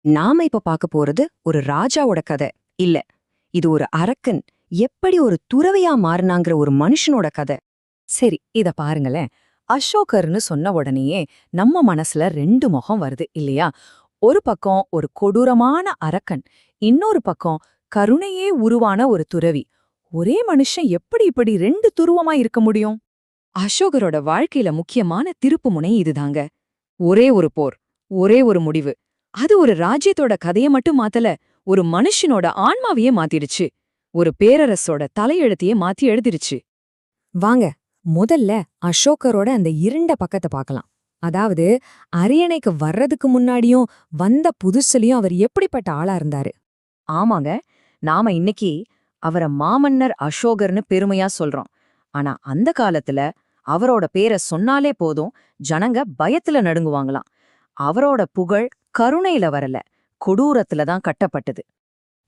நாம இப்ப பார்க்க போறது ஒரு ராஜாவோட கதை இல்ல. இது ஒரு அரக்கன் எப்படி ஒரு துறவியா மாறினாங்கிற ஒரு மனுஷனோட கதை. சரி, இத பாருங்களேன். அசோகர்னு சொன்ன உடனேயே நம்ம மனசுல ரெண்டு முகம் வருது இல்லையா? ஒரு பக்கம் ஒரு கொடூரமான அரக்கன், இன்னொரு பக்கம் கருணையே உருவான ஒரு துறவி. ஒரே மனுஷன் எப்படி இப்படி ரெண்டு துருவமா இருக்க முடியும்? அசோகரோட வாழ்க்கையில முக்கியமான திருப்புமுனை இதுதாங்க. ஒரே ஒரு போர், ஒரே ஒரு முடிவு. அது ஒரு ராஜ்யத்தோட கதையை மட்டும் மாத்தல, ஒரு மனுஷனோட ஆன்மாவையே மாத்திடுச்சு. ஒரு பேரரசோட தலையெழுத்தையே மாத்தி எழுதிருச்சு. வாங்க, முதல்ல அசோகரோட அந்த இருண்ட பக்கத்தை பார்க்கலாம். அதாவது, அரியணைக்கு வர்றதுக்கு முன்னாடியும் வந்த புதுசுலயும் அவர் எப்படிப்பட்ட ஆளா இருந்தாரு? ஆமாங்க, நாம இன்னைக்கு அவர மாமன்னர் அசோகர்னு பெருமையா சொல்றோம். ஆனா அந்த காலத்துல அவரோட பேரை சொன்னாலே போதும், ஜனங்க பயத்துல நடுங்குவாங்களாம். அவரோட புகழ் கருணையில வரல, கொடூரத்துல தான் கட்டப்பட்டது.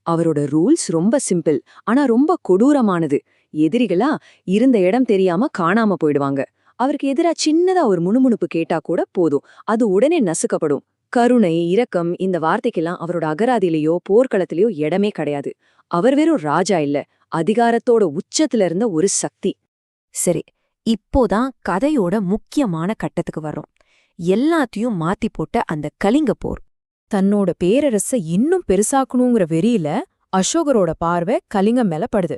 அவரோட ரூல்ஸ் ரொம்ப சிம்பிள், ஆனா ரொம்ப கொடூரமானது. எதிரிகளா இருந்த இடம் தெரியாம காணாம போயிடுவாங்க. அவருக்கு எதிரா சின்னதா ஒரு முணுமுணுப்பு கேட்டா கூட போதும், அது உடனே நசுக்கப்படும். கருணை, இரக்கம் இந்த வார்த்தைக்கெல்லாம் அவரோட அகராதியிலேயோ போர்க்களத்திலேயோ இடமே கிடையாது. அவர் வெறும் ராஜா இல்ல, அதிகாரத்தோட உச்சத்துல இருந்த ஒரு சக்தி. சரி, இப்போதான் கதையோட முக்கியமான கட்டத்துக்கு வர்றோம். எல்லாத்தையும் மாத்தி போட்ட அந்த கலிங்க போர். தன்னோட பேரரச இன்னும் பெருசாக்கணுங்கிற வெறியில அசோகரோட பார்வை கலிங்கம் மேல படுது.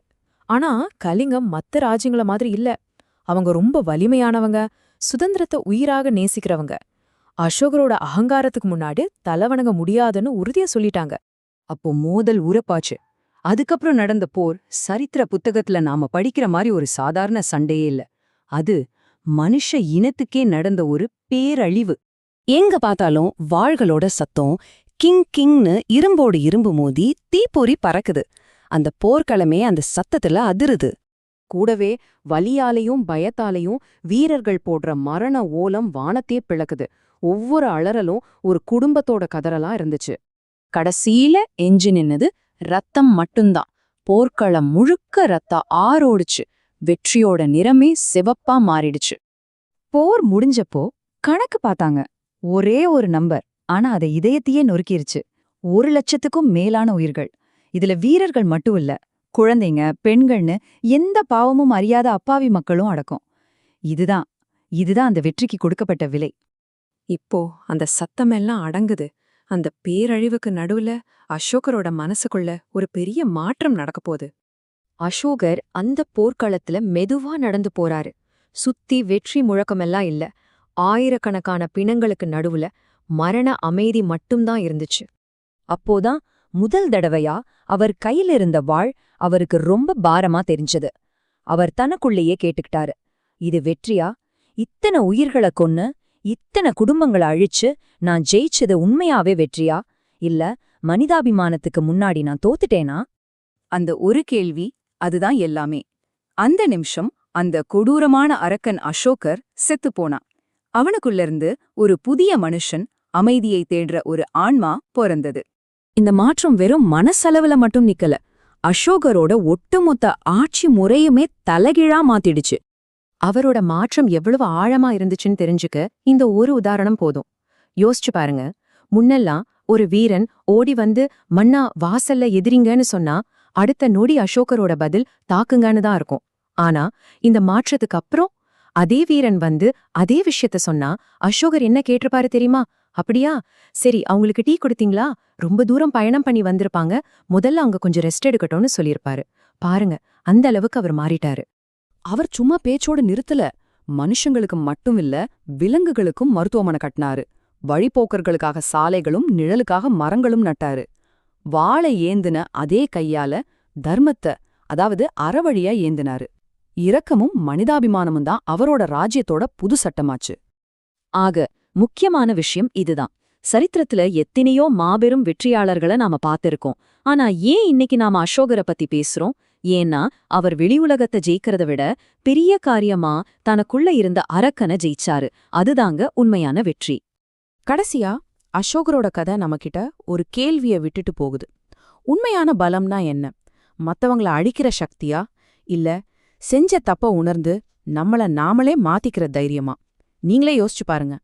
ஆனா கலிங்கம் மத்த ராஜ்யங்கள மாதிரி இல்ல. அவங்க ரொம்ப வலிமையானவங்க, சுதந்திரத்தை உயிராக நேசிக்கிறவங்க. அசோகரோட அகங்காரத்துக்கு முன்னாடி தலவணங்க முடியாதுன்னு உறுதியா சொல்லிட்டாங்க. அப்போ மோதல் உரப்பாச்சு. அதுக்கப்புறம் நடந்த போர் சரித்திர புத்தகத்துல நாம படிக்கிற மாதிரி ஒரு சாதாரண சண்டையே இல்ல. அது மனுஷ இனத்துக்கே நடந்த ஒரு பேரழிவு. எங்க பார்த்தாலும் வாள்களோட சத்தம், கிங் கிங்னு இரும்போடு இரும்பு மோதி தீப்பொறி பறக்குது. அந்த போர்க்களமே அந்த சத்தத்துல அதிருது. கூடவே வலியாலையும் பயத்தாலையும் வீரர்கள் போடுற மரண ஓலம் வானத்தையே பிளக்குது. ஒவ்வொரு அலறலும் ஒரு குடும்பத்தோட கதறலா இருந்துச்சு. கடைசியில எஞ்சி நின்னது ரத்தம் மட்டும்தான். போர்க்களம் முழுக்க ரத்த ஆறோடுச்சு. வெற்றியோட நிறமே சிவப்பா மாறிடுச்சு. போர் முடிஞ்சப்போ கணக்கு பார்த்தாங்க. ஒரே ஒரு நம்பர், ஆனா அதை இதயத்தையே நொறுக்கிருச்சு. 1,00,000க்கும் மேலான உயிர்கள். இதுல வீரர்கள் மட்டும் இல்ல, குழந்தைங்க, பெண்கள்னு எந்த பாவமும் அறியாத அப்பாவி மக்களும் அடக்கும். இதுதான் இதுதான் அந்த வெற்றிக்கு கொடுக்கப்பட்ட விலை. இப்போ அந்த சத்தமெல்லாம் அடங்குது. அந்த பேரழிவுக்கு நடுவுல அசோகரோட மனசுக்குள்ள ஒரு பெரிய மாற்றம் நடக்க போகுது. அசோகர் அந்த போர்க்களத்துல மெதுவா நடந்து போறாரு. சுத்தி வெற்றி முழக்கமெல்லாம் இல்ல, ஆயிரக்கணக்கான பிணங்களுக்கு நடுவுல மரண அமைதி மட்டும்தான் இருந்துச்சு. அப்போதான் முதல் தடவையா அவர் கையில இருந்த வாள் அவருக்கு ரொம்ப பாரமா தெரிஞ்சது. அவர் தனக்குள்ளேயே கேட்டுக்கிட்டாரு, இது வெற்றியா? இத்தனை உயிர்களை கொன்னு, இத்தனை குடும்பங்களை அழிச்சு நான் ஜெயிச்சது உண்மையாவே வெற்றியா? இல்ல மனிதாபிமானத்துக்கு முன்னாடி நான் தோத்துட்டேனா? அந்த ஒரு கேள்வி, அதுதான் எல்லாமே. அந்த நிமிஷம் அந்த கொடூரமான அரக்கன் அசோகர் செத்துப்போனான். அவனுக்குள்ளிருந்து ஒரு புதிய மனுஷன், அமைதியை தேடுற ஒரு ஆன்மா பிறந்தது. இந்த மாற்றம் வெறும் மனசளவுல மட்டும் நிக்கல, அசோகரோட ஒட்டுமொத்த ஆட்சி முறையுமே தலைகீழா மாத்திடுச்சு. அவரோட மாற்றம் எவ்வளவு ஆழமா இருந்துச்சுன்னு தெரிஞ்சுக்க இந்த ஒரு உதாரணம் போதும். யோசிச்சு பாருங்க. முன்னெல்லாம் ஒரு வீரன் ஓடி வந்து மன்னா வாசல்ல எதிரிங்கன்னு சொன்னா அடுத்த நொடி அசோகரோட பதில் தாக்குங்கன்னு தான் இருக்கும். ஆனா இந்த மாற்றத்துக்கு அப்புறம் அதே வீரன் வந்து அதே விஷயத்த சொன்னா அசோகர் என்ன கேட்டிருப்பாரு தெரியுமா? அப்படியா, சரி, அவங்களுக்கு டீ கொடுத்தீங்களா? ரொம்ப தூரம் பயணம் பண்ணி வந்திருப்பாங்க, முதல்ல அவங்க கொஞ்சம் ரெஸ்ட் எடுக்கட்டும்னு சொல்லியிருப்பாரு. பாருங்க, அந்த அளவுக்கு அவர் மாறிட்டாரு. அவர் சும்மா பேச்சோட நிறுத்தல. மனுஷங்களுக்கு மட்டும் இல்ல, விலங்குகளுக்கும் மருத்துவமனை கட்டினாரு. வழிபோக்கர்களுக்காக சாலைகளும் நிழலுக்காக மரங்களும் நட்டாரு. வாளை ஏந்தின அதே கையால தர்மத்தை, அதாவது அறவழியா ஏந்தினாரு. இரக்கமும் மனிதாபிமானமும் தான் அவரோட ராஜ்யத்தோட புது சட்டமாச்சு. ஆக முக்கியமான விஷயம் இதுதான். சரித்திரத்துல எத்தனையோ மாபெரும் வெற்றியாளர்களை நாம பார்த்திருக்கோம். ஆனா ஏன் இன்னைக்கு நாம அசோகரை பத்தி பேசுறோம்? ஏன்னா அவர் வெளி உலகத்தை ஜெயிக்கிறத விட பெரிய காரியமா தனக்குள்ள இருந்த அரக்கனை ஜெயிச்சாரு. அதுதாங்க உண்மையான வெற்றி. கடைசியா அசோகரோட கதை நம்மகிட்ட ஒரு கேள்விய விட்டுட்டு போகுது. உண்மையான பலம்னா என்ன? மத்தவங்கள அழிக்கிற சக்தியா, இல்ல செஞ்ச தப்ப உணர்ந்து நம்மள நாமளே மாத்திக்கிற தைரியமா? நீங்களே யோசிச்சு பாருங்க.